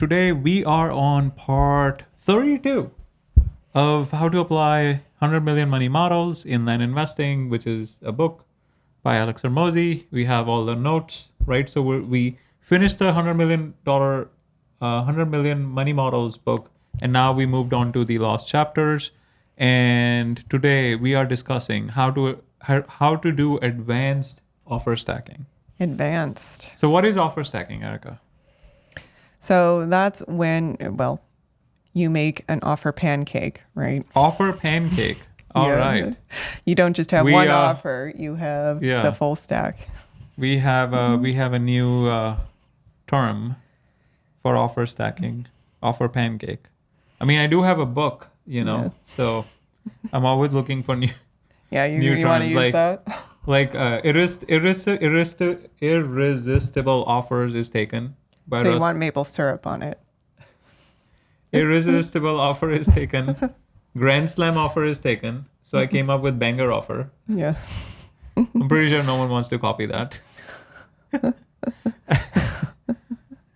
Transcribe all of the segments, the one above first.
Today we are on part 32 of how to apply 100 million money models in land investing, which is a book by Alex Hormozi. We have all the notes, right? So we finished the $100 million money models book, and now we moved on to the lost chapters. And today we are discussing how to do advanced offer stacking. Advanced. So what is offer stacking, Erica? So that's when, well, you make an offer pancake, right? Offer pancake. All right. You don't just have one offer, you have the full stack. We have a new term for offer stacking, offer pancake. I mean, I do have a book, so I'm always looking for new Yeah, you terms, want to use that? Like irresistible offers is taken. So you want maple syrup on it. Irresistible offer is taken. Grand Slam offer is taken. So I came up with banger offer. Yeah. I'm pretty sure no one wants to copy that.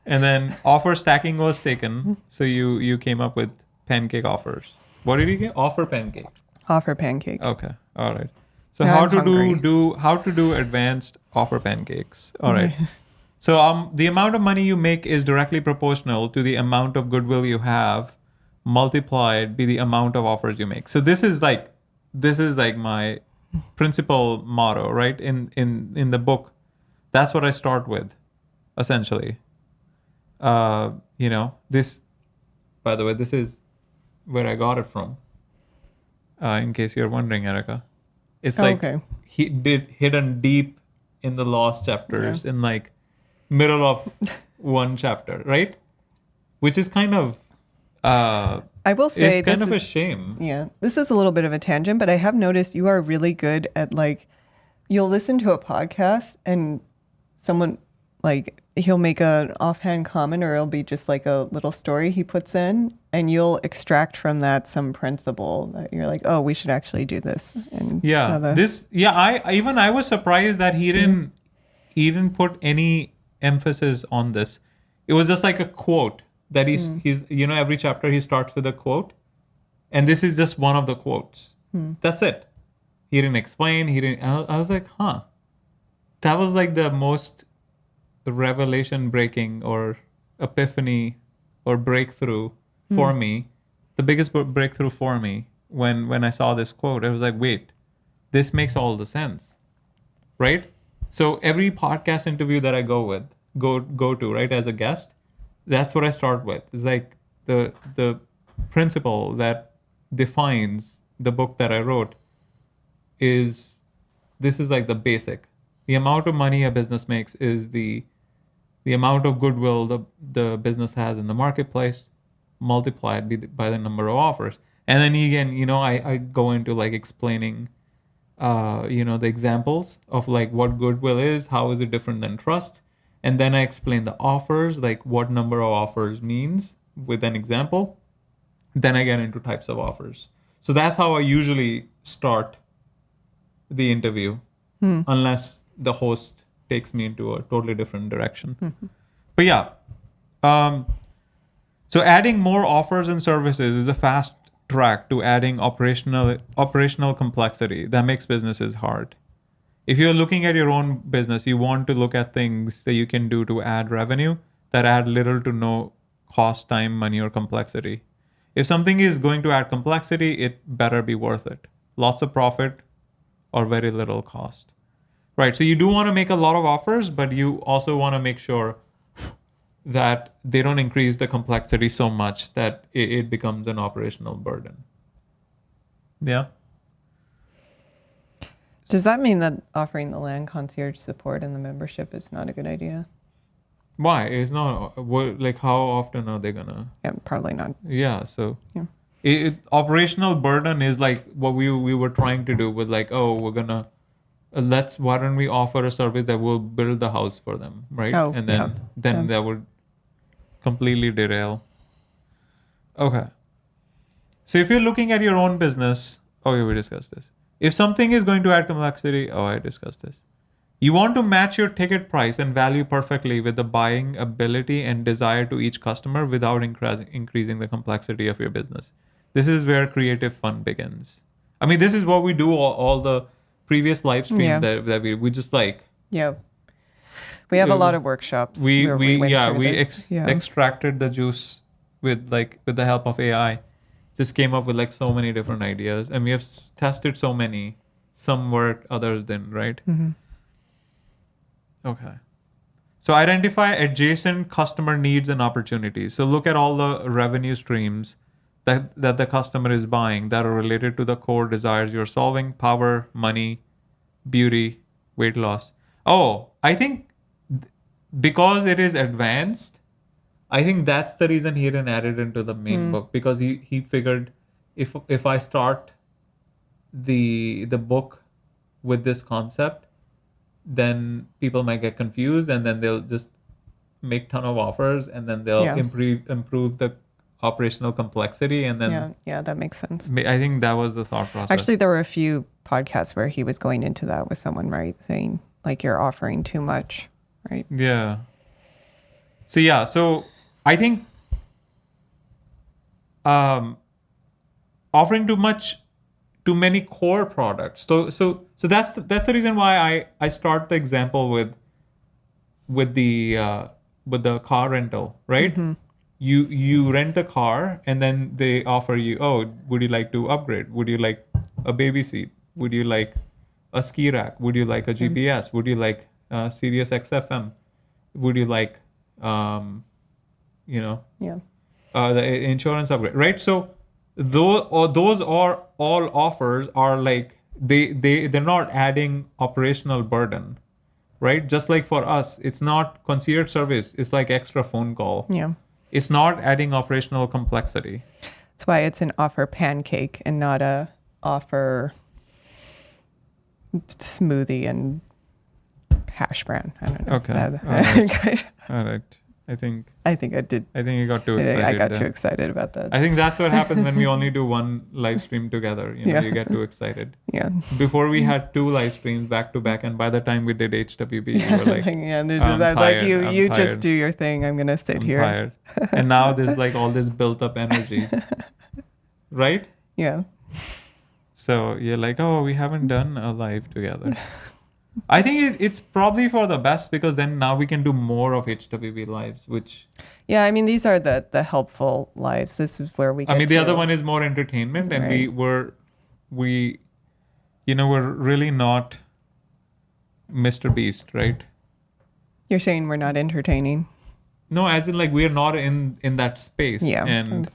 And then offer stacking was taken. So you came up with pancake offers. What did you get? Offer pancake. Offer pancake. Okay. All right. So Now how I'm to hungry. how to do advanced offer pancakes. All right. So the amount of money you make is directly proportional to the amount of goodwill you have multiplied by the amount of offers you make. So this is like my principal motto, right? In the book. That's what I start with, essentially. This, by the way, this is where I got it from. In case you're wondering, Erica. It's like hidden deep in the lost chapters in like middle of one chapter, right? Which is kind of I will say it's kind of a shame. Yeah, this is a little bit of a tangent, but I have noticed you are really good at you'll listen to a podcast and someone he'll make an offhand comment or it'll be just like a little story he puts in and you'll extract from that some principle that you're like, oh, we should actually do this. And I was surprised that he didn't put any emphasis on this. It was just like a quote that he's every chapter he starts with a quote, and this is just one of the quotes. That's it. He didn't explain. I was like, that was like the most revelation breaking or epiphany or breakthrough for me, the biggest breakthrough for me when I saw this quote. I was like, wait, this makes all the sense, right? So every podcast interview that I go to, right, as a guest, that's what I start with. It's like the principle that defines the book that I wrote is like the basic. The amount of money a business makes is the amount of goodwill the business has in the marketplace multiplied by the number of offers. And then again, I go into like explaining the examples of like what goodwill is, how is it different than trust. And then I explain the offers, like what number of offers means with an example. Then I get into types of offers. So that's how I usually start the interview, unless the host takes me into a totally different direction. But yeah, so adding more offers and services is a fast track to adding operational complexity that makes businesses hard. If you're looking at your own business, you want to look at things that you can do to add revenue that add little to no cost, time, money, or complexity. If something is going to add complexity, it better be worth it. Lots of profit or very little cost. Right, so you do want to make a lot of offers, but you also want to make sure that they don't increase the complexity so much that it becomes an operational burden. Yeah. Does that mean that offering the land concierge support in the membership is not a good idea? Why? It's not like how often are they gonna? Yeah, probably not. Yeah. So operational burden is like what we were trying to do with like, oh, we're gonna why don't we offer a service that will build the house for them, right? Oh, and then that would completely derail. Okay. So if you're looking at your own business, we discussed this. If something is going to add complexity, I discussed this. You want to match your ticket price and value perfectly with the buying ability and desire to each customer without increasing the complexity of your business. This is where creative fun begins. I mean, this is what we do all the previous live stream Yeah. that we just like. Yeah. We have a lot of workshops where we went through this. Extracted the juice with the help of AI. Just came up with like so many different ideas, and we have tested so many. Some worked, others didn't, right? Mm-hmm. Okay. So identify adjacent customer needs and opportunities. So look at all the revenue streams that the customer is buying that are related to the core desires you're solving: power, money, beauty, weight loss. Oh, I think because it is advanced, I think that's the reason he didn't add it into the main book, because he figured if I start the book with this concept, then people might get confused, and then they'll just make ton of offers, and then they'll improve the operational complexity, and then Yeah, that makes sense. I think that was the thought process. Actually, there were a few podcasts where he was going into that with someone, right? Saying like you're offering too much, right? Yeah. So I think offering too many core products. So that's the reason why I start the example with the car rental, right? Mm-hmm. You rent the car, and then they offer you, oh, would you like to upgrade? Would you like a baby seat? Would you like a ski rack? Would you like a GPS? Would you like Sirius XFM? Would you like the insurance upgrade, right? So those are all offers are like they're not adding operational burden, right? Just like for us, it's not concierge service, it's like extra phone call. Yeah. It's not adding operational complexity. That's why it's an offer pancake and not a offer smoothie and hash brown. I don't know. Okay. All right. I think I did. I think you got too excited. I got too excited about that. I think that's what happens when we only do one live stream together. You get too excited. Yeah. Before we had 2 live streams back to back, and by the time we did HWB, you were like, you just do your thing. I'm gonna sit here. Tired. And now there's like all this built up energy, right? Yeah. So you're like, oh, we haven't done a live together. I think it's probably for the best, because then now we can do more of HWB lives, which... Yeah, I mean, these are the helpful lives. This is where we get the other one is more entertainment, and right. we're really not Mr. Beast, right? You're saying we're not entertaining? No, as in like we're not in that space. Yeah. And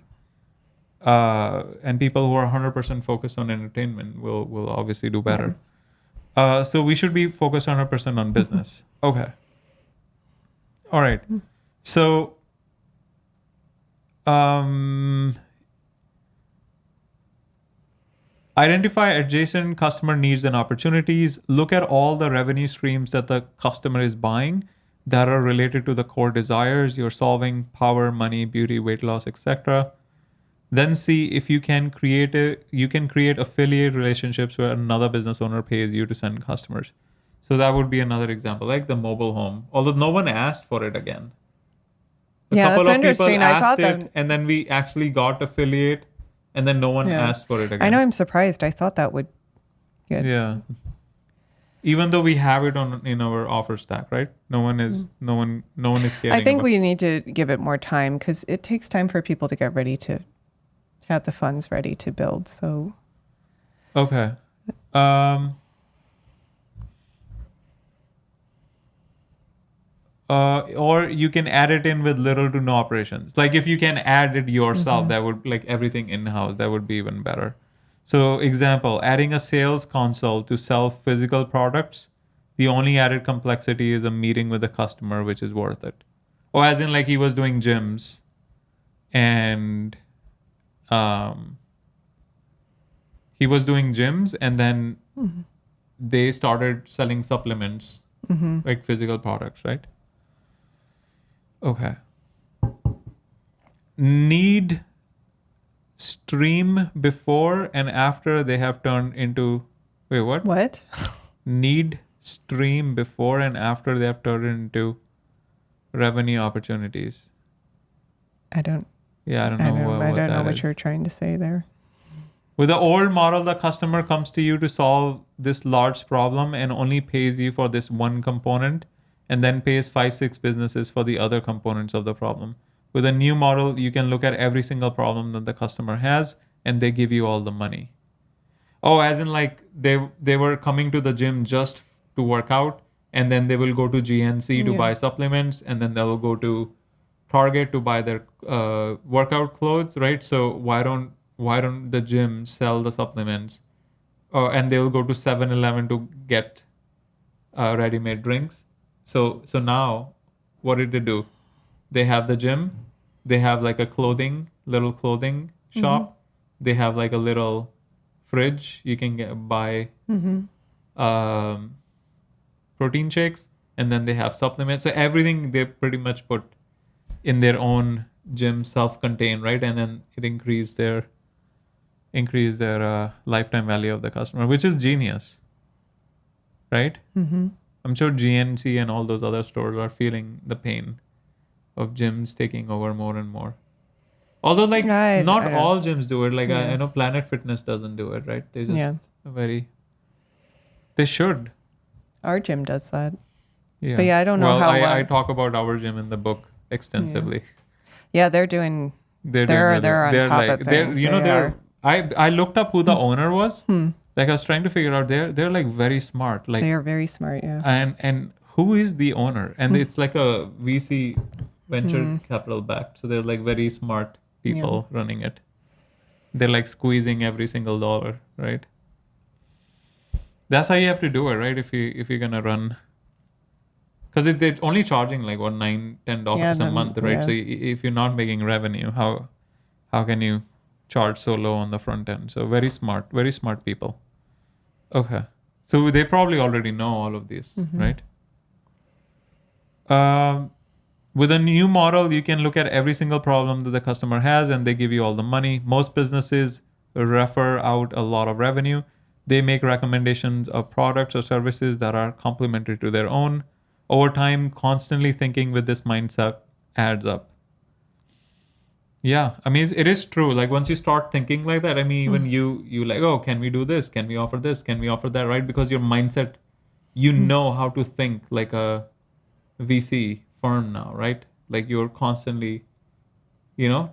people who are 100% focused on entertainment will obviously do better. Yeah. So we should be focused 100% on business. Okay. All right. So, identify adjacent customer needs and opportunities. Look at all the revenue streams that the customer is buying that are related to the core desires you're solving: power, money, beauty, weight loss, etc. Then see if you can create affiliate relationships where another business owner pays you to send customers. So that would be another example, like the mobile home. Although no one asked for it again. That's interesting. I thought that, and then we actually got affiliate, and then no one asked for it again. I know. I'm surprised. I thought that would. Good. Yeah. Even though we have it in our offer stack, right? No one is caring. I think we need to give it more time, because it takes time for people to get ready to have the funds ready to build. So okay. Or you can add it in with little to no operations. Like if you can add it yourself, that would, like, everything in-house, that would be even better. So example, adding a sales console to sell physical products, the only added complexity is a meeting with the customer, which is worth it. Or as in, like, he was doing gyms, and then they started selling supplements, like physical products, right? Okay. Need stream before and after they have turned into... Wait, what? What? Need stream before and after they have turned into revenue opportunities. I don't Yeah, I don't I know don't I what don't know that what is. you're trying to say there. With the old model, the customer comes to you to solve this large problem and only pays you for this one component and then pays 5-6 businesses for the other components of the problem. With a new model, you can look at every single problem that the customer has and they give you all the money. Oh, as in like they were coming to the gym just to work out, and then they will go to GNC to Yeah. buy supplements, and then they'll go to Target to buy their workout clothes, right? So why don't the gym sell the supplements, and they'll go to 7-Eleven to get ready-made drinks. So now, what did they do? They have the gym, they have like a little clothing shop, they have like a little fridge you can buy protein shakes, and then they have supplements. So everything they pretty much put in their own gym, self-contained, right? And then it increase their lifetime value of the customer, which is genius, right? I'm sure GNC and all those other stores are feeling the pain of gyms taking over more and more. Although, like, I not don't- all gyms do it. Like, I Yeah. know Planet Fitness doesn't do it, right? They just Yeah. they should. Our gym does that. Yeah. But yeah, I don't know well, how I well- talk about our gym in the book extensively. Yeah, they're doing They're They're- doing they're on top of they're things. you know They they're are. I looked up who the owner was. Like I was trying to figure out they're like very smart. Like they are very smart, yeah. and who is the owner? And it's like a VC venture capital backed. So they're like very smart people running it. They're like squeezing every single dollar, right? That's how you have to do it, right? If you're gonna run, because they're only charging like what $9-10 a month, right? yeah. So if you're not making revenue, how can you charge so low on the front end? So very smart people. Okay, so they probably already know all of these, right? With a new model, you can look at every single problem that the customer has and they give you all the money. Most businesses refer out a lot of revenue. They make recommendations of products or services that are complementary to their own. Over time, constantly thinking with this mindset adds up. Yeah, I mean, it is true. Like once you start thinking like that, I mean, even you like, oh, can we do this? Can we offer this? Can we offer that? Right? Because your mindset, you know how to think like a VC firm now, right? Like you're constantly,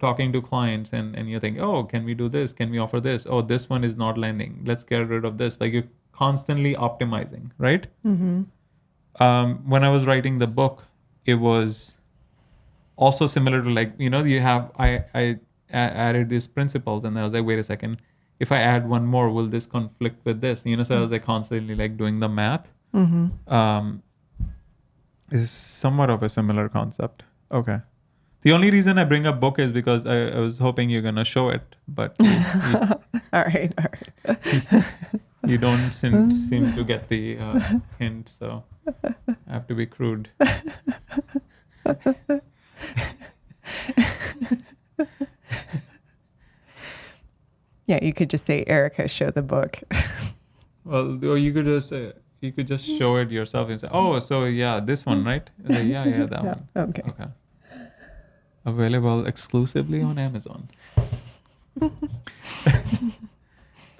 talking to clients and you think, oh, can we do this? Can we offer this? Oh, this one is not landing. Let's get rid of this. Like you're constantly optimizing, right? When I was writing the book, it was also similar to like, I added these principles and I was like, wait a second, if I add one more, will this conflict with this? So I was like constantly like doing the math. Is somewhat of a similar concept. Okay. The only reason I bring up book is because I was hoping you're gonna show it, but All right. you don't seem to get the hint, so I have to be crude. Yeah, you could just say, Erica, show the book. Well, or you could just show it yourself and say, oh, so yeah, this one, right? Like, yeah, that one. Okay. Okay. Available exclusively on Amazon. The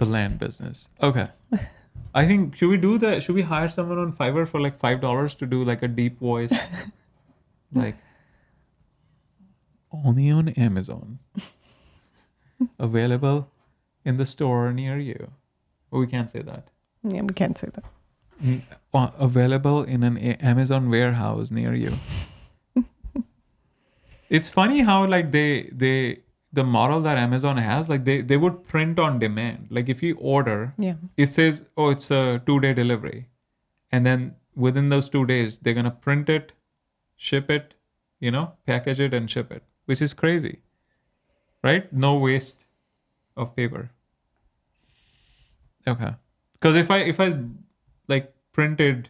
land business. Okay. I think should we hire someone on Fiverr for like $5 to do like a deep voice? Like only on Amazon. Available in the store near you. Oh, we can't say that. Yeah, we can't say that. Available in an Amazon warehouse near you. It's funny how like the model that Amazon has, like they would print on demand. Like if you order, Yeah. it says, oh, it's a 2-day delivery. And then within those 2 days, they're going to print it, ship it, package it and ship it, which is crazy, right? No waste of paper. Okay. Because if I like printed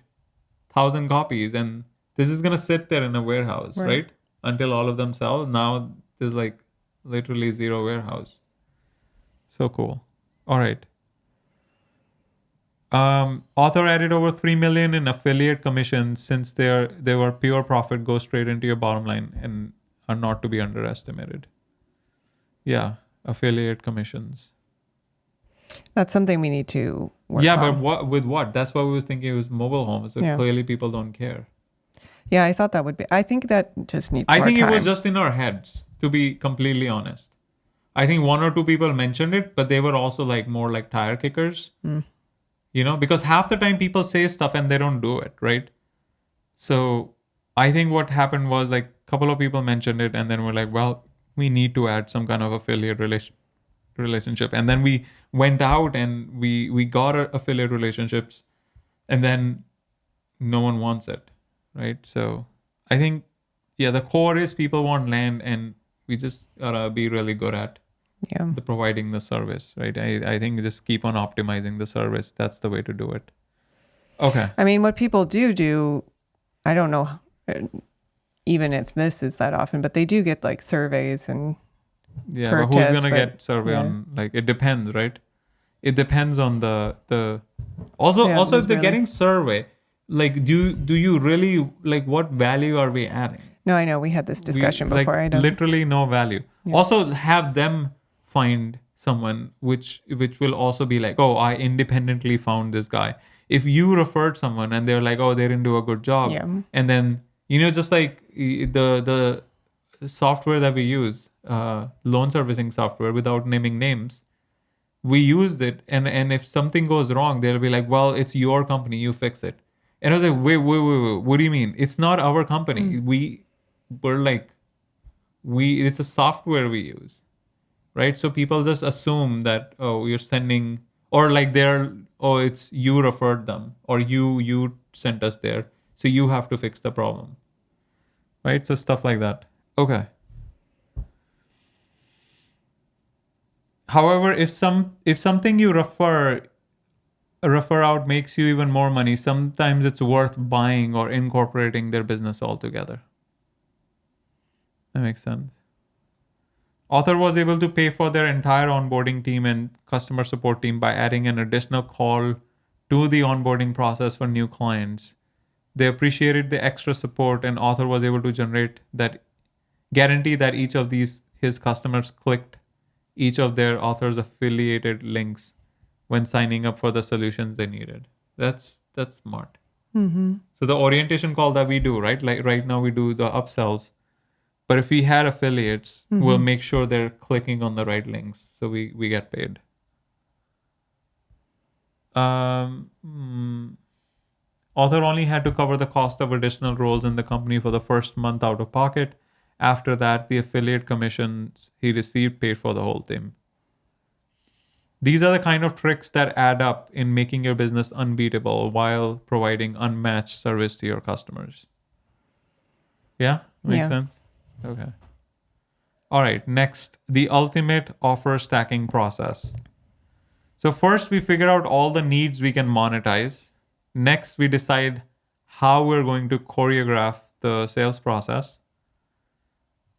1,000 copies and this is going to sit there in a warehouse, right? Until all of them sell. Now there's like literally zero warehouse. So cool. All right. Author added over 3 million in affiliate commissions since they were pure profit, go straight into your bottom line and are not to be underestimated. Yeah, affiliate commissions. That's something we need to work Yeah, on. but what with what? That's why we were thinking it was mobile homes. So Yeah. clearly people don't care. Yeah, I thought that would be. I think that just needs I more think time. it was just in our heads, to be completely honest. I think one or two people mentioned it, but they were also like more like tire kickers. You know, because half the time people say stuff and they don't do it, right? So I think what happened was like a couple of people mentioned it and then we're like, well, we need to add some kind of affiliate relationship. And then we went out and we got affiliate relationships and then no one wants it, right? So I think, yeah, the core is people want land and we just gotta be really good at Yeah. the providing the service, right? I think just keep on optimizing the service. That's the way to do it. Okay. I mean, what people do, I don't know even if this is that often, but they do get like surveys and Yeah, per but who's test, gonna but get survey yeah. on, like, it depends, right? It depends on the also Yeah, also it if they're really- getting survey, like do you really, like, what value are we adding? No, I know we had this discussion Like, before. I don't. literally no value. Yeah. Also have them find someone which will also be like, oh, I independently found this guy. If you referred someone and they're like, oh, they didn't do a good job, Yeah. and then just like the software that we use, loan servicing software, without naming names, we used it, and if something goes wrong, they'll be like, well, it's your company, you fix it. And I was like, wait, what do you mean? It's not our company. We're like, it's a software we use, right? So people just assume that, oh, you're sending, or like it's you referred them, or you sent us there, so you have to fix the problem, right? So stuff like that. Okay. However, if something you refer out makes you even more money, sometimes it's worth buying or incorporating their business altogether. That makes sense. Author was able to pay for their entire onboarding team and customer support team by adding an additional call to the onboarding process for new clients. They appreciated the extra support, and Author was able to guarantee that each of his customers clicked each of their Author's affiliated links when signing up for the solutions they needed. That's smart. Mm-hmm. So the orientation call that we do, right? Like right now we do the upsells, but if we had affiliates, we'll make sure they're clicking on the right links, so we get paid. Author only had to cover the cost of additional roles in the company for the first month out of pocket. After that, the affiliate commissions he received paid for the whole team. These are the kind of tricks that add up in making your business unbeatable while providing unmatched service to your customers. Yeah? Makes sense? Okay. All right. Next, the ultimate offer stacking process. So first, we figure out all the needs we can monetize. Next, we decide how we're going to choreograph the sales process.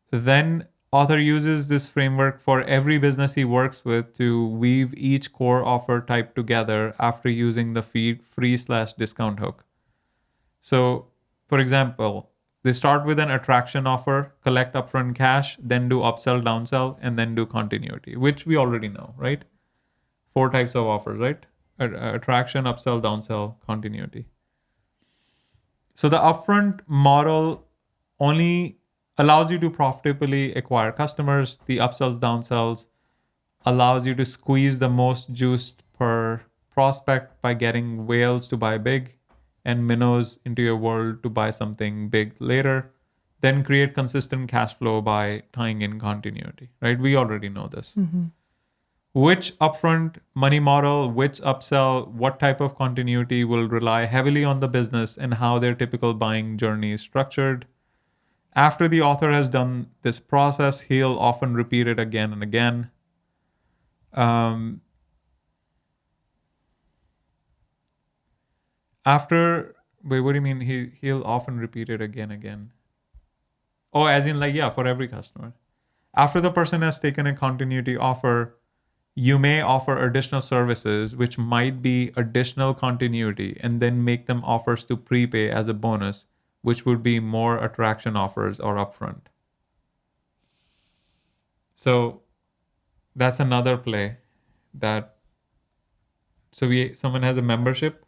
Then Author uses this framework for every business he works with to weave each core offer type together after using the free/discount hook. So, for example, they start with an attraction offer, collect upfront cash, then do upsell, downsell, and then do continuity, which we already know, right? 4 types of offers, right? Attraction, upsell, downsell, continuity. So the upfront model only allows you to profitably acquire customers. The upsells, downsells allows you to squeeze the most juice per prospect by getting whales to buy big and minnows into your world to buy something big later. Then create consistent cash flow by tying in continuity, right? We already know this. Which upfront money model, which upsell, what type of continuity will rely heavily on the business and how their typical buying journey is structured. After the author has done this process, he'll often repeat it again and again. Wait, what do you mean? He'll often repeat it again. Oh, as in like, yeah, for every customer. After the person has taken a continuity offer, You may offer additional services, which might be additional continuity, and then make them offers to prepay as a bonus, which would be more attraction offers or upfront. So that's another play that, so someone has a membership,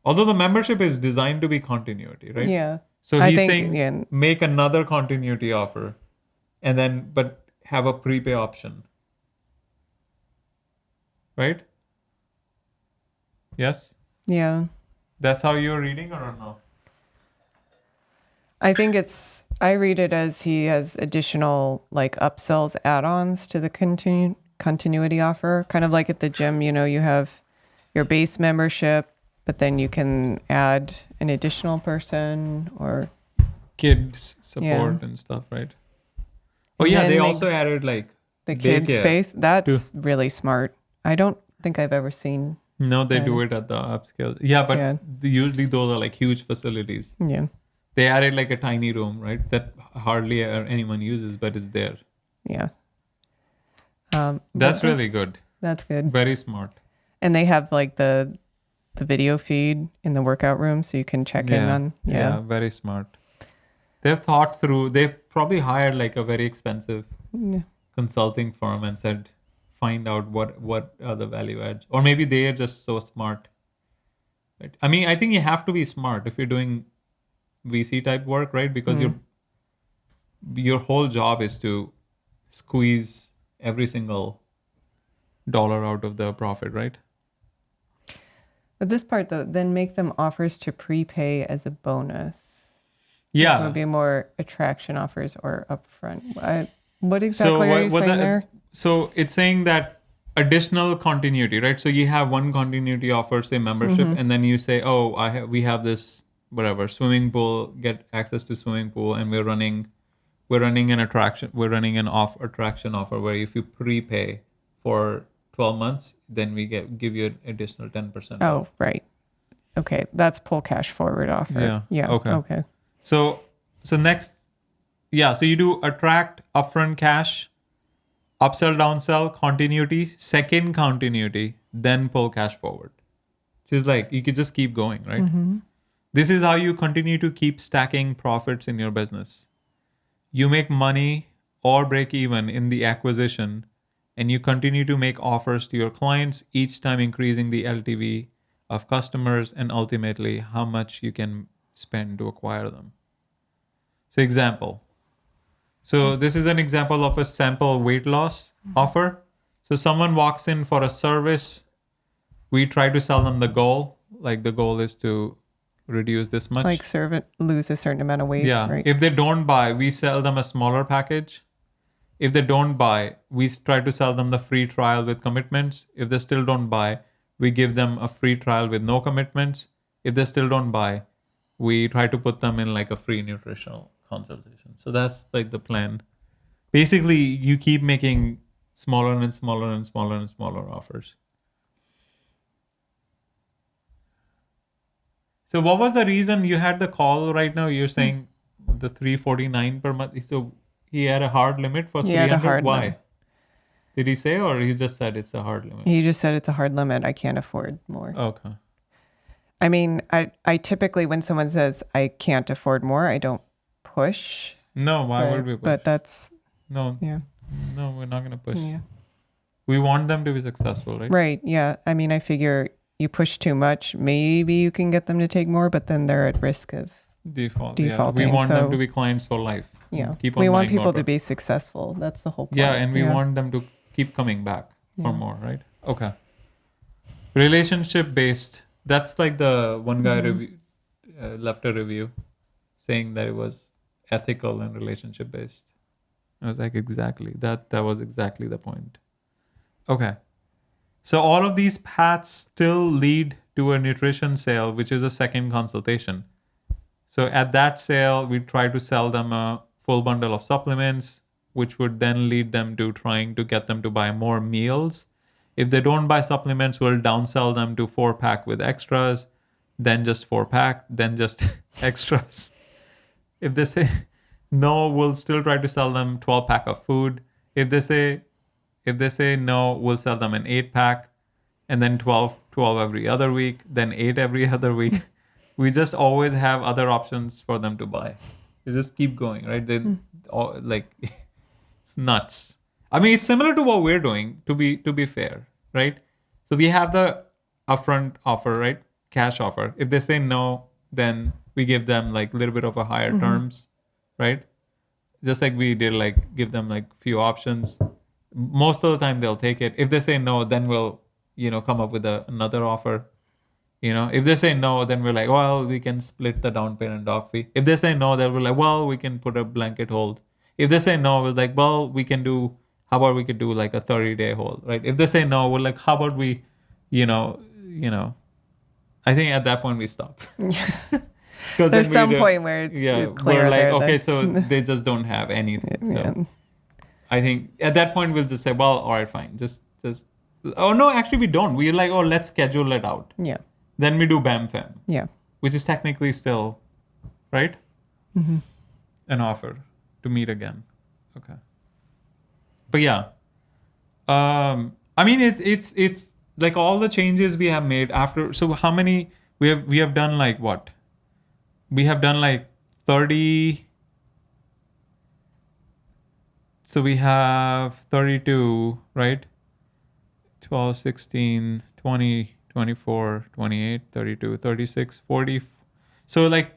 although the membership is designed to be continuity, right? Yeah. So I he's think, saying yeah. make another continuity offer and then, but have a prepay option. Right? Yes? Yeah. That's how you're reading or no? I think I read it as he has additional like upsells, add-ons to the continuity offer. Kind of like at the gym, you have your base membership, but then you can add an additional person or Kids support and stuff, right? Oh, And yeah, then they make also added like the kid daycare. space. That's really smart. I don't think I've ever seen. No, they do it at the upscale. Yeah, but Yeah. usually those are like huge facilities. Yeah. They added like a tiny room, right? That hardly anyone uses, but it's there. Yeah. That's really good. That's good. Very smart. And they have like the video feed in the workout room, so you can check in on. Yeah, very smart. They've thought through. They probably hired like a very expensive consulting firm and said, find out what are the value adds, or maybe they are just so smart. Right? I mean, I think you have to be smart if you're doing VC type work, right? Because your whole job is to squeeze every single dollar out of the profit, right? But this part though, then make them offers to prepay as a bonus. It Yeah. would be more attraction offers or upfront. What exactly are you saying there? So it's saying that additional continuity, right? So you have one continuity offer, say membership, and then you say, oh, we have this whatever swimming pool, get access to swimming pool, and we're running an attraction offer where if you prepay for 12 months, then we give you an additional 10%. Oh, right. Okay, that's pull cash forward offer. Yeah. Yeah. Okay. So next, so you do attract upfront cash, upsell, downsell, continuity, second continuity, then pull cash forward. So it's like you could just keep going, right? This is how you continue to keep stacking profits in your business. You make money or break even in the acquisition, and you continue to make offers to your clients, each time increasing the LTV of customers and ultimately how much you can spend to acquire them. So example. So this is an example of a sample weight loss offer. So someone walks in for a service. We try to sell them the goal. Like the goal is to reduce this much. Like lose a certain amount of weight. Yeah. Right? If they don't buy, we sell them a smaller package. If they don't buy, we try to sell them the free trial with commitments. If they still don't buy, we give them a free trial with no commitments. If they still don't buy, we try to put them in like a free nutritional consultation. So that's like the plan. Basically, you keep making smaller and smaller and smaller and smaller offers. So what was the reason you had the call right now? You're saying the $349 per month. So he had a hard limit for 300. He had a hard Why? limit. Did he say, or he just said it's a hard limit? He just said it's a hard limit. I can't afford more. Okay. I mean, I typically, when someone says I can't afford more, I don't push. No, why would we push? But that's, No, yeah. no, we're not going to push. Yeah. We want them to be successful, right? Right. Yeah. I mean, I figure you push too much, maybe you can get them to take more, but then they're at risk of Defaulting. defaulting. We want them So- to be clients for life. Yeah. Keep on We want buying people more to be successful. That's the whole point. Yeah, and we want them to keep coming back for more, right? Okay. Relationship based. That's like the one guy left a review saying that it was ethical and relationship based. I was like, exactly. That was exactly the point. Okay. So all of these paths still lead to a nutrition sale, which is a second consultation. So at that sale, we try to sell them a full bundle of supplements, which would then lead them to trying to get them to buy more meals. If they don't buy supplements, we'll downsell them to 4-pack with extras, then just 4-pack, then just extras. If they say no, we'll still try to sell them 12-pack of food. If they say If they say no, we'll sell them an 8-pack, and then 12 every other week, then 8 every other week. We just always have other options for them to buy. You just keep going, right? Then, like, it's nuts. I mean, it's similar to what we're doing. To be fair, right? So we have the upfront offer, right? Cash offer. If they say no, then we give them like a little bit of a higher terms, right? Just like we did, like give them like few options. Most of the time they'll take it. If they say no, then we'll, come up with another offer. If they say no, then we're like, well, we can split the down payment and doc fee. If they say no, then we're like, well, we can put a blanket hold. If they say no, we're like, well, how about we could do like a 30-day hold, right? If they say no, we're like, how about we, I think at that point we stop. There's some point where it's clear. We're like, there okay, that- so they just don't have anything. So Yeah. I think at that point we'll just say, well, all right, fine. Just, oh no, actually we don't. We're like, oh, let's schedule it out. Yeah. Then we do BAM FAM, Yeah. which is technically still, right? An offer to meet again. Okay. But yeah, I mean, it's like all the changes we have made after. So how many we have done like what? We have done like 30. So we have 32, right? 12, 16, 20, 24, 28, 32, 36, 40. So like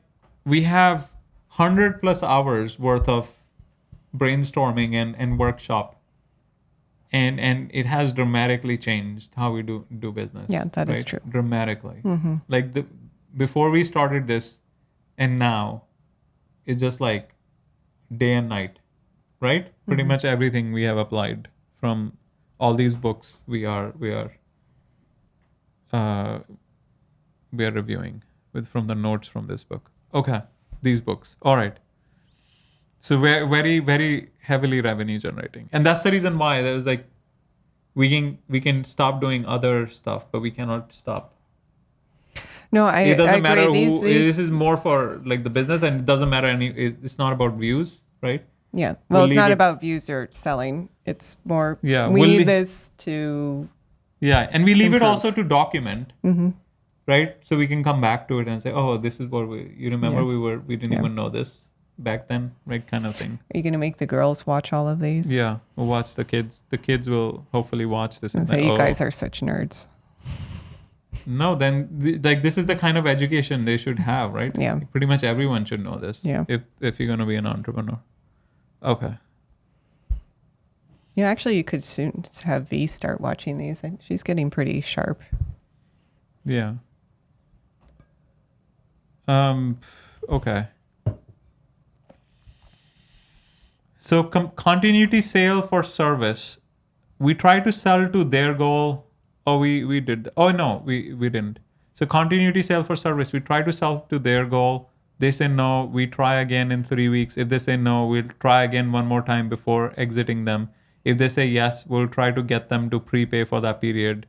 we have 100 plus hours worth of brainstorming and workshop. And it has dramatically changed how we do business. Yeah, that is right? true. Dramatically. Like before we started this and now it's just like day and night, right? Pretty much everything we have applied from all these books we are reviewing from the notes from this book. Okay, these books. All right. So we're very, very heavily revenue generating, and that's the reason why there was like we can stop doing other stuff, but we cannot stop. No, I It doesn't agree. matter who. These- This is more for like the business, and it doesn't matter it's not about views, right? Yeah. We'll Well, it's leave not it- about views or selling. It's more, Yeah, we we'll need leave- this to, Yeah, and we leave it Improve. also to document, right? So we can come back to it and say, oh, this is what you remember Yeah. we didn't Yeah. even know this back then, right? Kind of thing. are you going to make the girls watch all of these? Yeah, we'll watch the kids. The kids will hopefully watch this. And And say, say, you oh, guys are such nerds. no, then like this is the kind of education they should have, right? Yeah. Pretty much everyone should know this. Yeah. If you're gonna be an entrepreneur. Okay. Actually, you could soon have V start watching these. She's getting pretty sharp. Yeah. Okay. So continuity sale for service. We try to sell to their goal. Oh, we did. Oh no, we didn't. So continuity sale for service. We try to sell to their goal. They say no. We try again in 3 weeks. If they say no, we'll try again one more time before exiting them. If they say yes, we'll try to get them to prepay for that period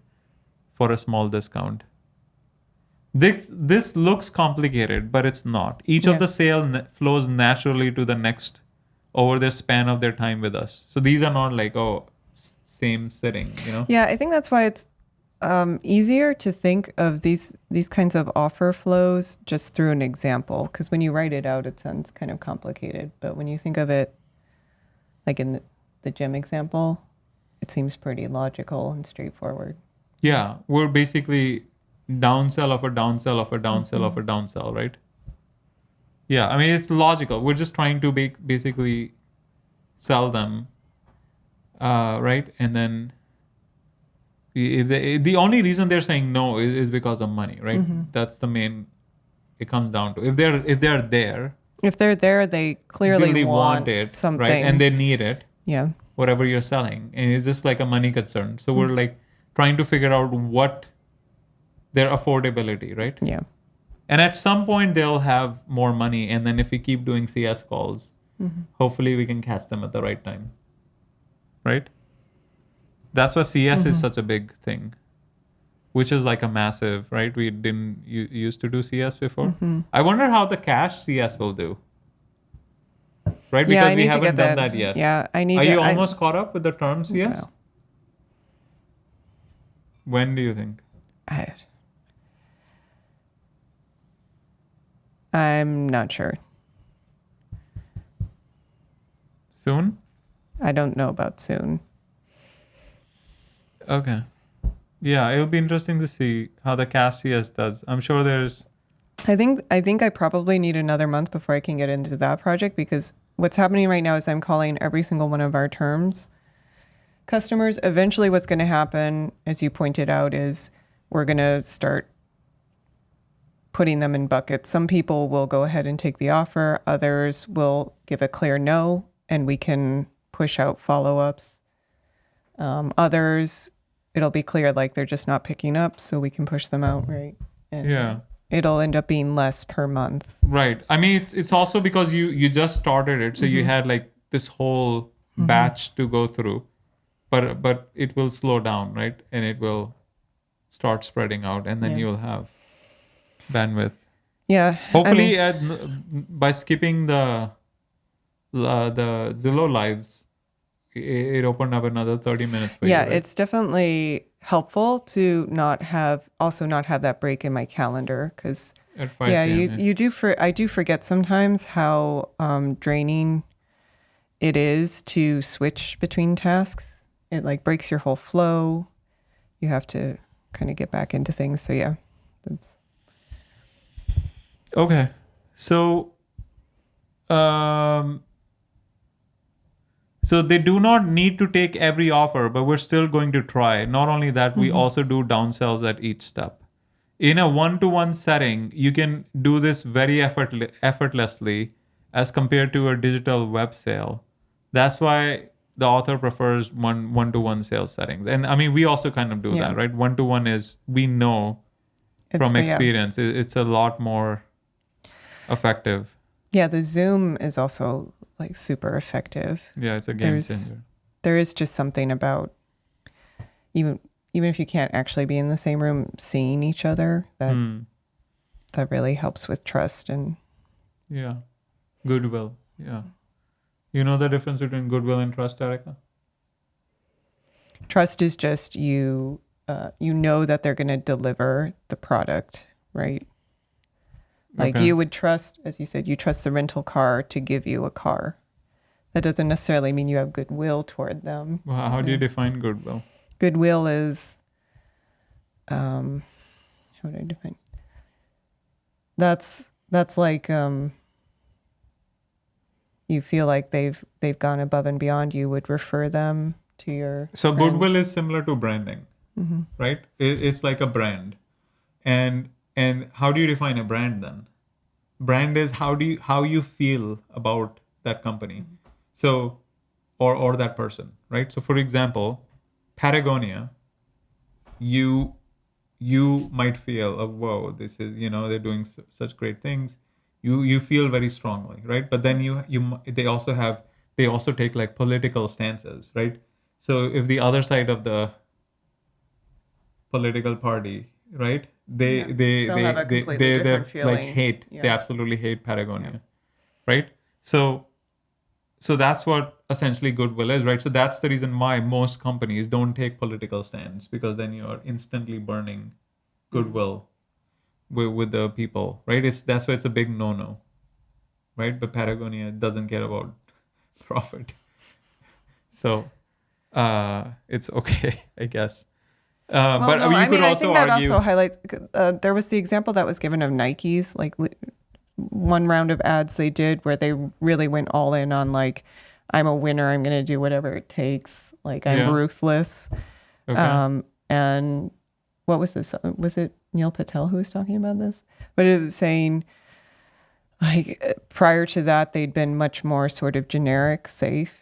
for a small discount. This looks complicated, but it's not. Each Yeah. of the sale flows naturally to the next over the span of their time with us. So these are not like, same sitting, Yeah, I think that's why it's easier to think of these kinds of offer flows just through an example. Because when you write it out, it sounds kind of complicated. But when you think of it, like in the gym example, it seems pretty logical and straightforward. Yeah, we're basically downsell of a downsell of a downsell of a downsell, right? Yeah, I mean, it's logical. We're just trying to basically sell them, right? And then the only reason they're saying no is because of money, right? That's the main, it comes down to. If they're there, If they're there, they clearly really want it, something. right? And they need it, yeah. whatever you're selling. And it's just like a money concern. So we're like trying to figure out what their affordability, right? Yeah. And at some point they'll have more money. And then if we keep doing CS calls, hopefully we can catch them at the right time, right? That's why CS is such a big thing, which is like a massive, right? We didn't used to do CS before. I wonder how the cash CS will do, right? Because Yeah, I we need to haven't get done that yet. Yeah, I need Are to. you almost caught up with the term CS? No. When do you think? I'm not sure. Soon? I don't know about soon. Okay. Yeah, it'll be interesting to see how the CAS-CS does. I'm sure there's... I think I probably need another month before I can get into that project, because what's happening right now is I'm calling every single one of our terms customers. Eventually what's going to happen, as you pointed out, is we're going to start putting them in buckets. Some people will go ahead and take the offer. Others will give a clear no, and we can push out follow-ups. Others, it'll be clear like they're just not picking up, so we can push them out, right? And Yeah. it'll end up being less per month. Right. I mean, it's also because you just started it, so you had like this whole batch to go through, but it will slow down, right? And it will start spreading out, and then Yeah. you'll have bandwidth. Yeah. Hopefully, by skipping the Zillow lives, it opened up another 30 minutes for you. Yeah, Right? it's definitely helpful to not have that break in my calendar, because At 5 yeah, p.m., I do forget sometimes how draining it is to switch between tasks. It like breaks your whole flow. You have to kind of get back into things. So yeah, that's Okay. So, so they do not need to take every offer, but we're still going to try. Not only that, we also do downsells at each step. In a one-to-one setting, you can do this very effortlessly as compared to a digital web sale. That's why the author prefers one-to-one sales settings. And I mean, we also kind of do Yeah. that, right? One-to-one is, we know from experience, it's a lot more effective. Yeah, the Zoom is also like super effective. Yeah, it's a game changer. There is just something about even if you can't actually be in the same room, seeing each other, that really helps with trust and Yeah. Goodwill. Yeah. You know the difference between goodwill and trust, Erica? trust is just you know that they're going to deliver the product, right? Like Okay. you would trust, as you said, you trust the rental car to give you a car. That doesn't necessarily mean you have goodwill toward them. Well, how do you define goodwill? Goodwill is, how would I define? That's like you feel like they've gone above and beyond. You would refer them to your So friends. goodwill is similar to branding, right? It's like a brand. And how do you define a brand then? Brand is how you feel about that company. So or that person, right? So for example, Patagonia, you might feel, oh, whoa, this is, they're doing such great things. You feel very strongly, right? But then they also take like political stances, right? So if the other side of the political party, right, they have a completely different like feeling. hate, Yeah. they absolutely hate Patagonia, right? So that's what essentially goodwill is, right? So that's the reason why most companies don't take political stands, because then you're instantly burning goodwill with the people, right? That's why it's a big no-no, right? But Patagonia doesn't care about profit, so it's okay, I guess. But no, you could I also think that argue. also highlights. There was the example that was given of Nike's, like one round of ads they did where they really went all in on like, I'm a winner, I'm going to do whatever it takes, like I'm Yeah. ruthless. Okay. And what was this? Was it Neil Patel who was talking about this? But it was saying, like, prior to that, they'd been much more sort of generic, safe.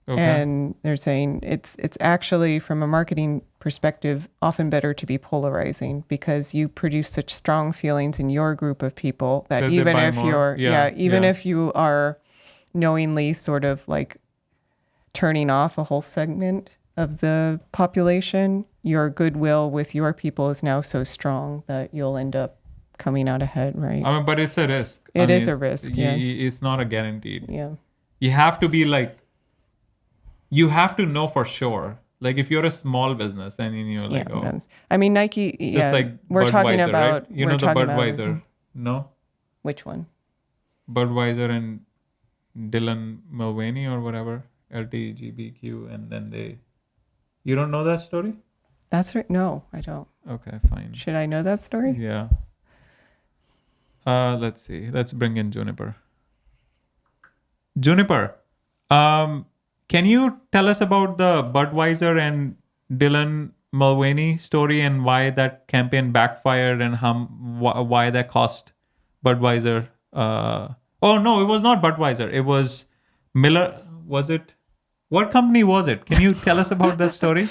Okay. And they're saying it's actually, from a marketing perspective, often better to be polarizing, because you produce such strong feelings in your group of people that That they even buy if more. even Yeah. if you are knowingly sort of like turning off a whole segment of the population, your goodwill with your people is now so strong that you'll end up coming out ahead, right? I mean, but it's a risk. It is a it's- risk, yeah. It's not a guaranteed. Yeah. You have to be like, you have to know for sure Like if you're a small business and you're like, Yeah, oh, I mean Nike. just Yeah, like we're talking Budweiser, about. right? You we're know the talking about- Budweiser, no? Which one? Budweiser and Dylan Mulvaney or whatever, LTGBQ, and then you don't know that story? That's right. No, I don't. Okay, fine. Should I know that story? Yeah. Let's see. Let's bring in Juniper. Juniper, can you tell us about the Budweiser and Dylan Mulvaney story and why that campaign backfired and why that cost Budweiser? Oh no, it was not Budweiser. It was Miller. Was it? What company was it? Can you tell us about that story?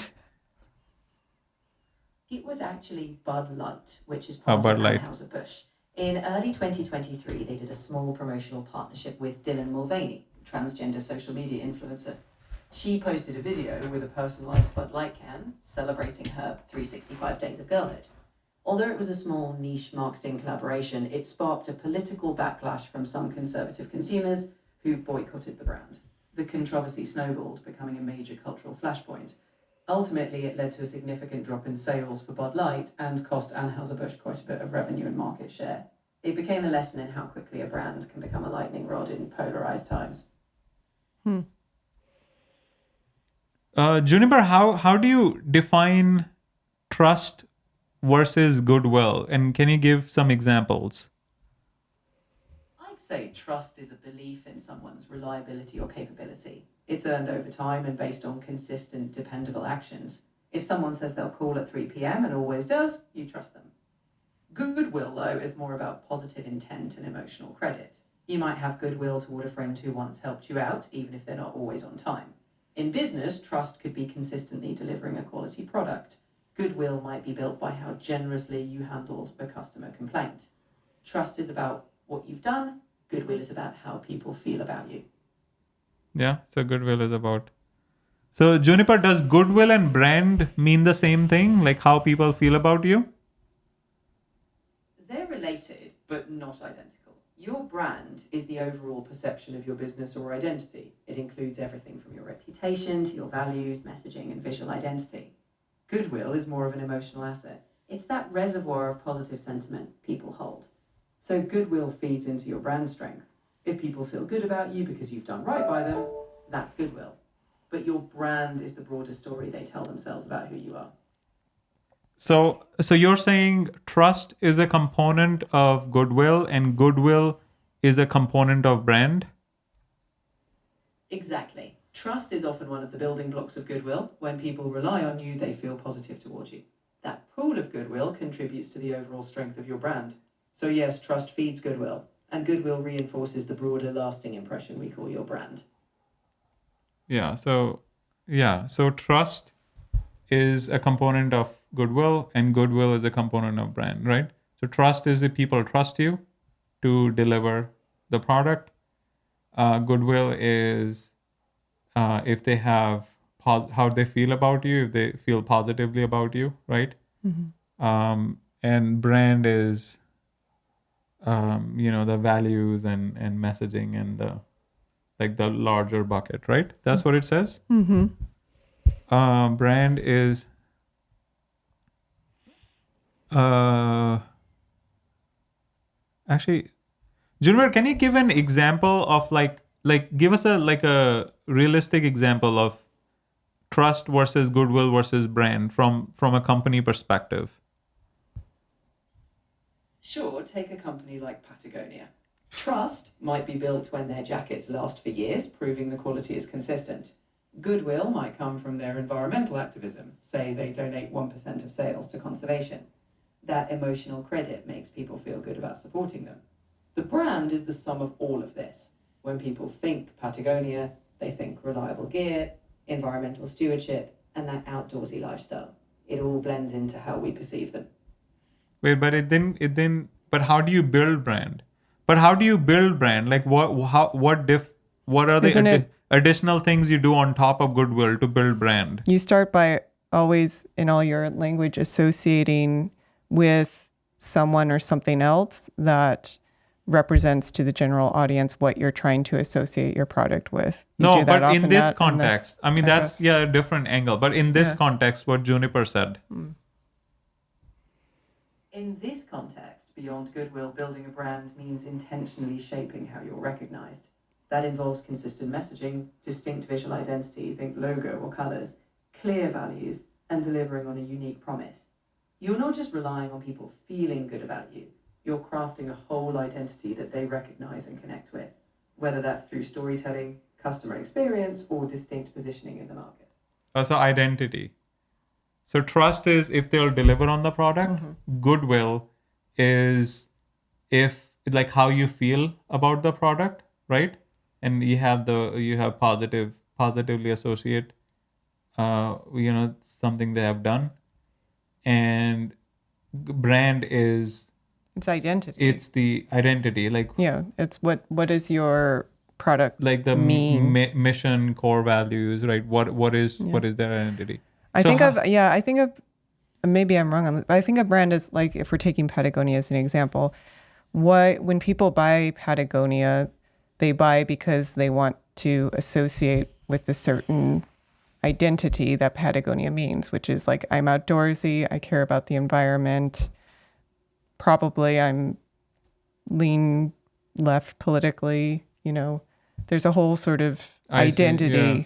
It was actually Bud Light, which is Oh, part Bud of Light. Anheuser-Busch. In early 2023, they did a small promotional partnership with Dylan Mulvaney, transgender social media influencer. She posted a video with a personalised Bud Light can celebrating her 365 days of girlhood. Although it was a small niche marketing collaboration, it sparked a political backlash from some conservative consumers who boycotted the brand. The controversy snowballed, becoming a major cultural flashpoint. Ultimately, it led to a significant drop in sales for Bud Light and cost Anheuser-Busch quite a bit of revenue and market share. It became a lesson in how quickly a brand can become a lightning rod in polarized times. Juniper, how do you define trust versus goodwill? And can you give some examples? I'd say trust is a belief in someone's reliability or capability. It's earned over time and based on consistent, dependable actions. If someone says they'll call at 3 p.m. and always does, you trust them. Goodwill, though, is more about positive intent and emotional credit. You might have goodwill toward a friend who once helped you out, even if they're not always on time. In business, trust could be consistently delivering a quality product. Goodwill might be built by how generously you handled a customer complaint. Trust is about what you've done. Goodwill is about how people feel about you. Yeah, so goodwill is about. So Juniper, does goodwill and brand mean the same thing? Like how people feel about you? They're related, but not identical. Your brand is the overall perception of your business or identity. It includes everything from your reputation to your values, messaging, and visual identity. Goodwill is more of an emotional asset. It's that reservoir of positive sentiment people hold. So goodwill feeds into your brand strength. If people feel good about you because you've done right by them, that's goodwill. But your brand is the broader story they tell themselves about who you are. So you're saying trust is a component of goodwill and goodwill is a component of brand? Exactly. Trust is often one of the building blocks of goodwill. When people rely on you, they feel positive towards you. That pool of goodwill contributes to the overall strength of your brand. So yes, trust feeds goodwill, and goodwill reinforces the broader lasting impression we call your brand. So trust is a component of goodwill and goodwill is a component of brand, right? So trust is if people trust you to deliver the product. Goodwill is if they have how they feel about you, if they feel positively about you, right? Mm-hmm. And brand is the values and messaging and the larger bucket, right? That's what it says. Mm-hmm. Brand is actually, Juniper, can you give an example of give us a realistic example of trust versus goodwill versus brand from a company perspective? Sure, take a company like Patagonia. Trust might be built when their jackets last for years, proving the quality is consistent. Goodwill might come from their environmental activism, say they donate 1% of sales to conservation. That emotional credit makes people feel good about supporting them. The brand is the sum of all of this. When people think Patagonia, they think reliable gear, environmental stewardship, and that outdoorsy lifestyle. It all blends into how we perceive them. Wait, but but how do you build brand? Like what are Isn't the it- additional things you do on top of goodwill to build brand? You start by always, in all your language, associating with someone or something else that represents to the general audience what you're trying to associate your product with. You No, do that but often, in this that, and then- context, I mean, I that's, guess. yeah, a different angle. But in this Yeah. context, what Juniper said, In this context, beyond goodwill, building a brand means intentionally shaping how you're recognized. That involves consistent messaging, distinct visual identity, think logo or colors, clear values, and delivering on a unique promise. You're not just relying on people feeling good about you, you're crafting a whole identity that they recognize and connect with, whether that's through storytelling, customer experience, or distinct positioning in the market. also identity. So trust is if they'll deliver on the product. Mm-hmm. Goodwill is if like how you feel about the product, right? And you have positively associate, something they have done, and brand is It's identity. it's the identity, like It's what is your product the mean? mission, core values, right? What is their identity? I So think how- of maybe I'm wrong on this, but I think of brand as like, if we're taking Patagonia as an example, when people buy Patagonia, they buy because they want to associate with a certain identity that Patagonia means, which is like, I'm outdoorsy, I care about the environment, probably I'm lean left politically, there's a whole sort of I see, identity yeah.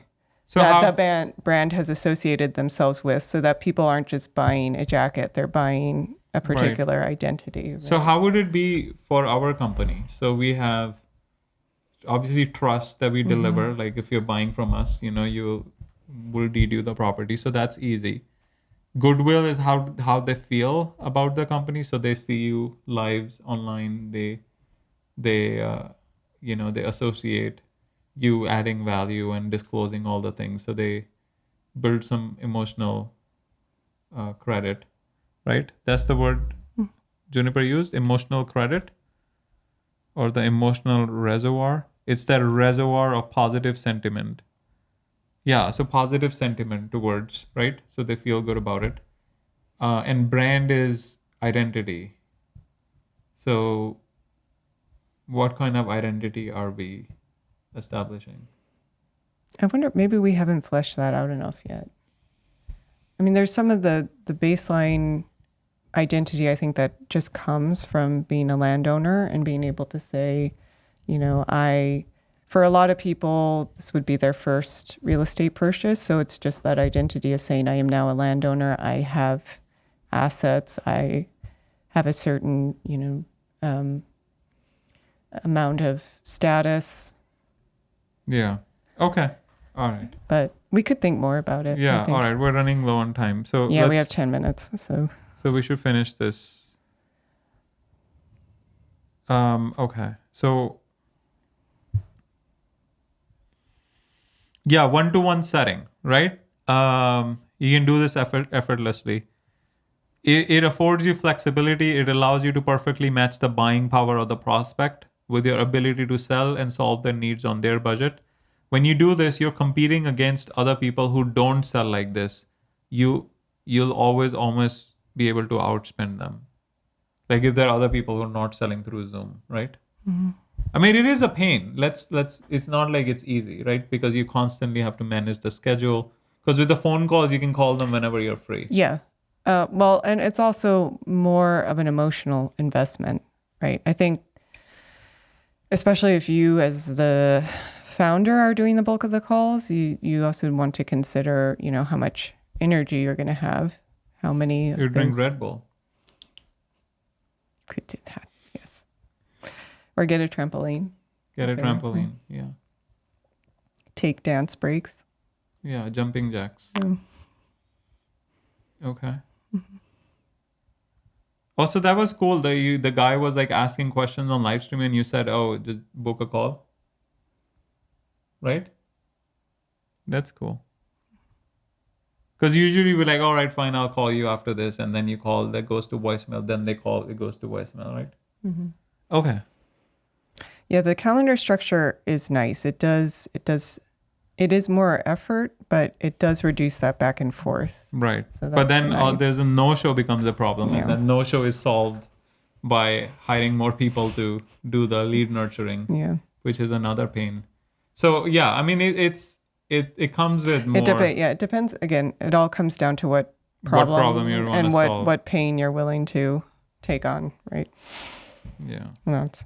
So that how, the brand has associated themselves with, so that people aren't just buying a jacket, they're buying a particular identity. So how would it be for our company? So we have obviously trust that we deliver. Like if you're buying from us, we'll deed you the property. So that's easy. Goodwill is how they feel about the company. So they see you lives online. They associate you adding value and disclosing all the things. So they build some emotional credit, right? That's the word Juniper used, emotional credit, or the emotional reservoir. It's that reservoir of positive sentiment. Yeah, so positive sentiment towards, right? So they feel good about it. And brand is identity. So what kind of identity are we establishing? I wonder, maybe we haven't fleshed that out enough yet. I mean, there's some of the baseline identity, I think, that just comes from being a landowner and being able to say, for a lot of people, this would be their first real estate purchase. So it's just that identity of saying, I am now a landowner. I have assets. I have a certain, amount of status. Yeah. Okay. All right. But we could think more about it. Yeah. I think. All right. We're running low on time. So Yeah, we have 10 minutes. So we should finish this. Okay. So yeah, 1-to-1 setting, right? You can do this effortlessly. It affords you flexibility. It allows you to perfectly match the buying power of the prospect with your ability to sell and solve their needs on their budget. When you do this, you're competing against other people who don't sell like this. You'll always almost be able to outspend them. Like if there are other people who are not selling through Zoom, right? Mm-hmm. I mean, it is a pain. Let's. It's not like it's easy, right? Because you constantly have to manage the schedule. Because with the phone calls, you can call them whenever you're free. yeah. Well, and it's also more of an emotional investment, right? I think, especially if you as the founder are doing the bulk of the calls, you also want to consider, how much energy you're going to have, how many You drink Red Bull. Could do that, yes. Or get a trampoline. Get a Okay. trampoline. Yeah. Take dance breaks. Yeah. Jumping jacks. Mm. Okay. Also, that was cool. The guy was like asking questions on live stream, and you said, "Oh, just book a call." Right? That's cool. Because usually we're like, "All right, fine, I'll call you after this," and then you call, that goes to voicemail. Then they call, it goes to voicemail, right? Mm-hmm. Okay. Yeah, the calendar structure is nice. It is more effort, but it does reduce that back and forth. Right. So But that's then nice. there's a no-show becomes a problem, Yeah. and then no-show is solved by hiring more people to do the lead nurturing, Yeah. which is another pain. So yeah, I mean, it comes with more. It depends. Again, it all comes down to what problem you wanna and solve. what pain you're willing to take on, right? Yeah. And that's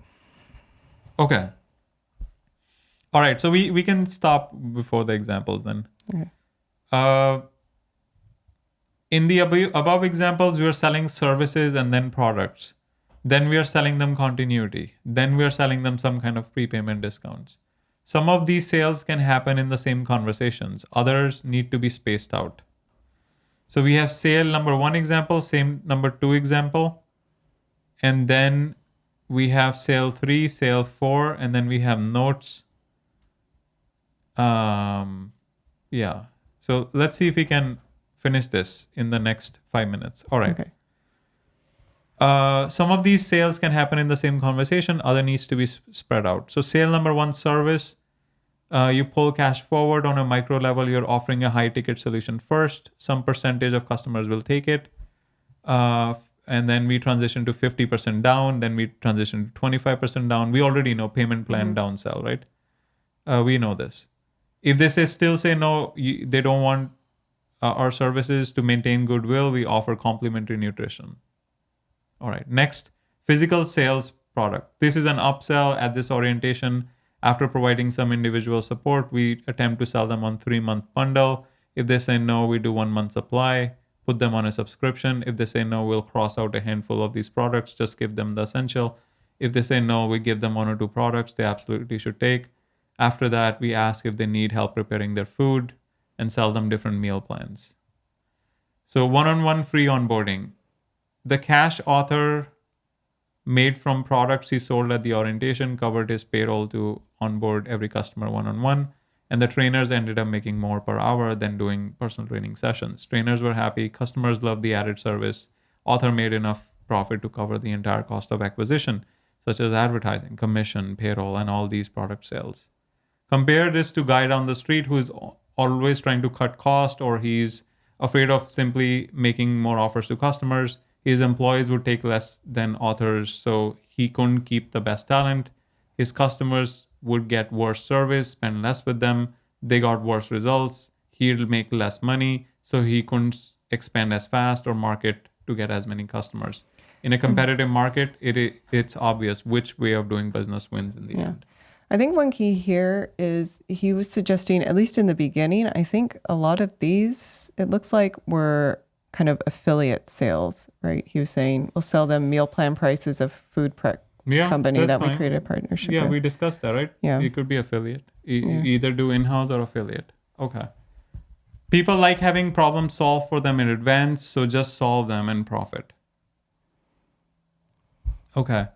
Okay. All right. So we can stop before the examples then. okay. In the above examples, we are selling services and then products. Then we are selling them continuity. Then we are selling them some kind of prepayment discounts. Some of these sales can happen in the same conversations. Others need to be spaced out. So we have sale number 1 example, same number 2 example. And then we have sale 3, sale 4, and then we have notes. Yeah. So let's see if we can finish this in the next 5 minutes. All right. Okay. Some of these sales can happen in the same conversation. Other needs to be spread out. So sale number 1, service. You pull cash forward on a micro level. You're offering a high ticket solution first. Some percentage of customers will take it. And then we transition to 50% down. Then we transition to 25% down. We already know payment plan downsell, right? We know this. If they still say no, they don't want our services to maintain goodwill, we offer complimentary nutrition. All right. Next, physical sales product. This is an upsell at this orientation. After providing some individual support, we attempt to sell them on 3-month bundle. If they say no, we do 1 month supply, put them on a subscription. If they say no, we'll cross out a handful of these products, just give them the essential. If they say no, we give them 1 or 2 products they absolutely should take. After that, we ask if they need help preparing their food and sell them different meal plans. So one-on-one free onboarding. The cash author made from products he sold at the orientation covered his payroll to onboard every customer one-on-one. And the trainers ended up making more per hour than doing personal training sessions. Trainers were happy. Customers loved the added service. Author made enough profit to cover the entire cost of acquisition, such as advertising, commission, payroll, and all these product sales. Compare this to guy down the street who is always trying to cut cost, or he's afraid of simply making more offers to customers. His employees would take less than authors, so he couldn't keep the best talent. His customers would get worse service, spend less with them. They got worse results. He'll make less money, so he couldn't expand as fast or market to get as many customers. In a competitive market, it's obvious which way of doing business wins in the end. I think one key here is he was suggesting, at least in the beginning, I think a lot of these, it looks like were kind of affiliate sales, right? He was saying, we'll sell them meal plan prices of food prep company that we created a partnership with. Yeah, we discussed that, right? Yeah. You could be affiliate. Either do in-house or affiliate. Okay. People like having problems solved for them in advance, so just solve them and profit. Okay.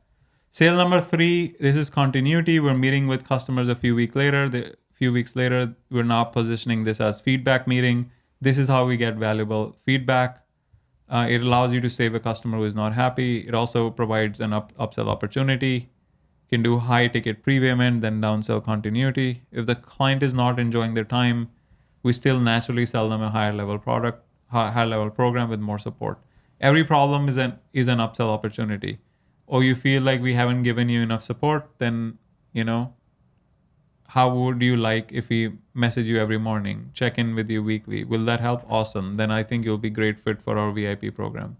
Sale number 3, this is continuity. We're meeting with customers a few weeks later. We're now positioning this as feedback meeting. This is how we get valuable feedback. It allows you to save a customer who is not happy. It also provides an upsell opportunity. You can do high ticket prepayment, then downsell continuity. If the client is not enjoying their time, we still naturally sell them a higher level product, higher level program with more support. Every problem is an upsell opportunity. Or you feel like we haven't given you enough support, then, how would you like if we message you every morning, check in with you weekly? Will that help? Awesome. Then I think you'll be great fit for our VIP program.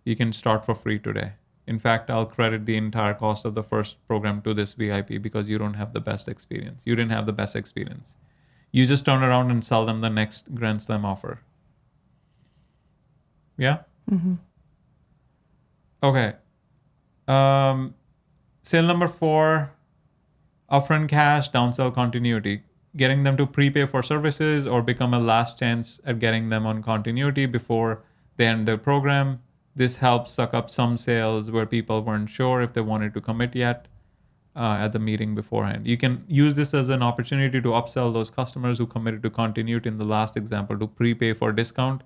You can start for free today. In fact, I'll credit the entire cost of the first program to this VIP because you don't have the best experience. You didn't have the best experience. You just turn around and sell them the next Grand Slam offer. Yeah? Mm-hmm. Okay. Sale number 4, upfront cash, downsell continuity. Getting them to prepay for services or become a last chance at getting them on continuity before they end their program. This helps suck up some sales where people weren't sure if they wanted to commit yet at the meeting beforehand. You can use this as an opportunity to upsell those customers who committed to continuity in the last example to prepay for discount,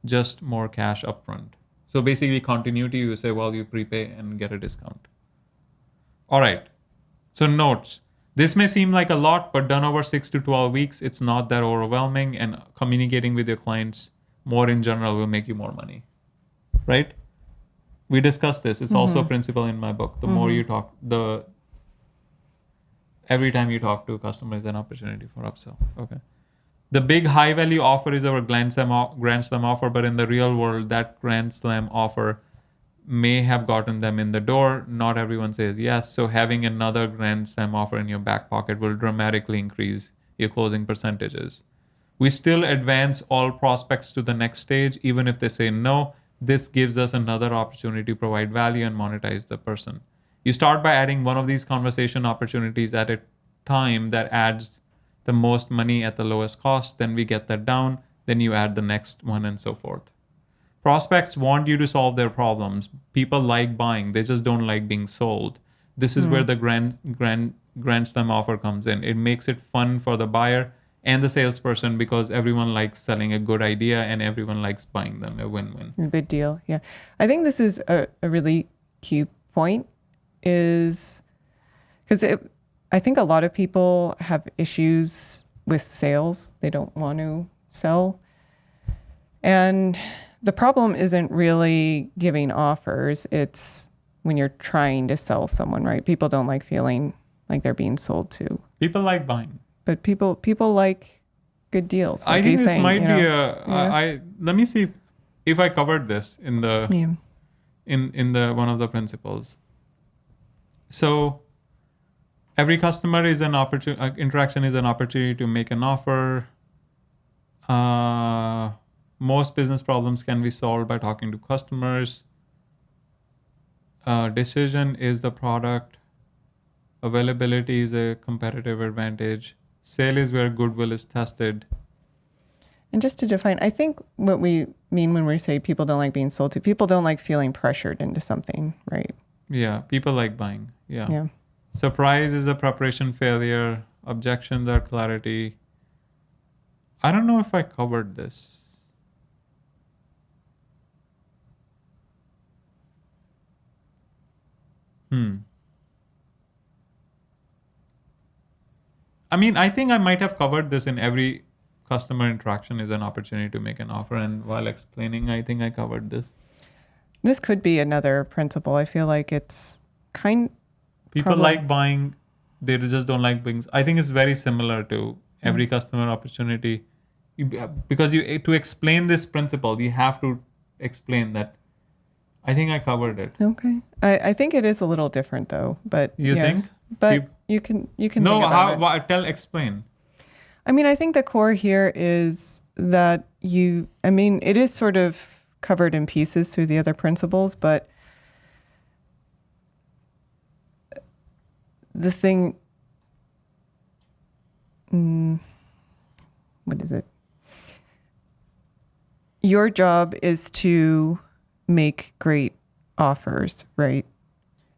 just more cash upfront. So basically continuity, you say, well, you prepay and get a discount. All right. So notes. This may seem like a lot, but done over 6 to 12 weeks, it's not that overwhelming, and communicating with your clients more in general will make you more money. Right? We discussed this. It's also a principle in my book. The more you talk, every time you talk to a customer is an opportunity for upsell. Okay. The big high value offer is our Grand Slam offer, but in the real world, that Grand Slam offer may have gotten them in the door. Not everyone says yes. So having another Grand Slam offer in your back pocket will dramatically increase your closing percentages. We still advance all prospects to the next stage, even if they say no. This gives us another opportunity to provide value and monetize the person. You start by adding one of these conversation opportunities at a time that adds the most money at the lowest cost. Then we get that down. Then you add the next one and so forth. Prospects want you to solve their problems. People like buying. They just don't like being sold. This is where the Grand Slam offer comes in. It makes it fun for the buyer and the salesperson because everyone likes selling a good idea and everyone likes buying them. A win-win. Good deal. Yeah. I think this is a really key point is because I think a lot of people have issues with sales. They don't want to sell. And the problem isn't really giving offers. It's when you're trying to sell someone, right? People don't like feeling like they're being sold to. People like buying. But people like good deals. Like I think this saying, might be yeah. let me see if I covered this in the Yeah. in the one of the principles. So every customer is an opportunity. Interaction is an opportunity to make an offer. Most business problems can be solved by talking to customers. Decision is the product. Availability is a competitive advantage. Sale is where goodwill is tested. And just to define, I think what we mean when we say people don't like being sold to, people don't like feeling pressured into something, right? Yeah, people like buying. Yeah. Surprise is a preparation failure. Objections are clarity. I don't know if I covered this. I mean, I think I might have covered this in every customer interaction is an opportunity to make an offer. And while explaining, I think I covered this. This could be another principle. I feel like it's People like buying, they just don't like being. I think it's very similar to every customer opportunity. Because to explain this principle, you have to explain that. I think I covered it. Okay. I think it is a little different though, but You think? But you can No, think about it. Explain. I mean, I think the core here is that it is sort of covered in pieces through the other principles, but the thing, what is it? Your job is to make great offers, right?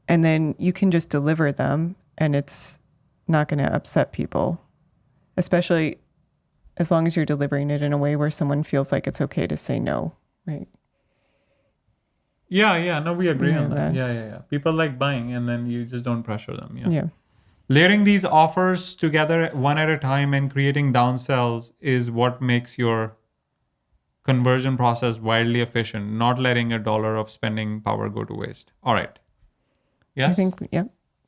And then you can just deliver them and it's not going to upset people, especially as long as you're delivering it in a way where someone feels like it's okay to say no, right? Yeah. No, we agree on that. that. Yeah. People like buying and then you just don't pressure them. Yeah. Layering these offers together one at a time and creating downsells is what makes your conversion process wildly efficient, not letting $1 of spending power go to waste. All right. Yes? I think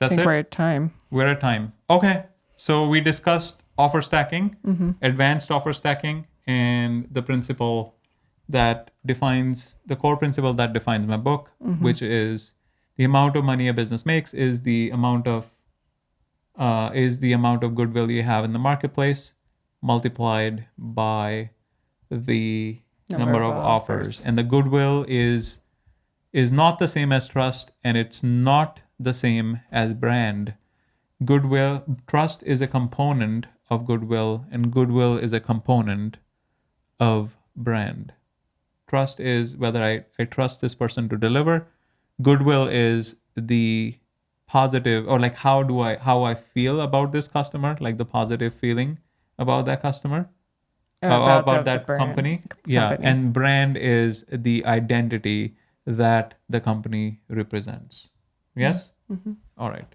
That's it? we're at time. We're at time. Okay. So we discussed offer stacking, advanced offer stacking, and the principle that defines the core principle that defines my book, which is the amount of money a business makes is the amount of goodwill you have in the marketplace multiplied by the number of offers. And the goodwill is not the same as trust, and it's not the same as brand. Trust is a component of goodwill, and goodwill is a component of brand. Trust is whether I trust this person to deliver. Goodwill is the positive, or like how I feel about this customer, like the positive feeling about that customer, about that company. Yeah, and brand is the identity that the company represents. Yes? Mm-hmm. All right.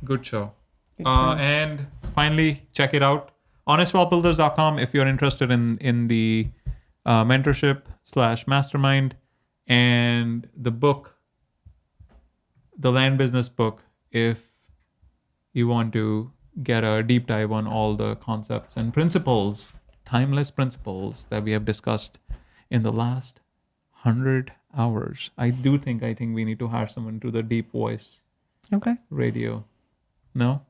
Good show. Good show. And finally, check it out. HonestWealthBuilders.com if you're interested in the mentorship /mastermind. and the book, the Land Business book, if you want to get a deep dive on all the concepts and principles, timeless principles that we have discussed in the last 100 hours. I think we need to hire someone to the Deep Voice Okay. radio. No?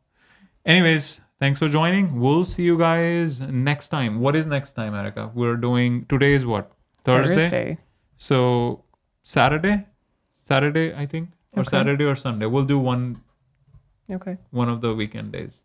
Anyways, thanks for joining. We'll see you guys next time. What is next time, Erica? We're doing, today is what? Thursday? So Saturday, I think, or Okay. Saturday or Sunday. We'll do one Okay. of the weekend days.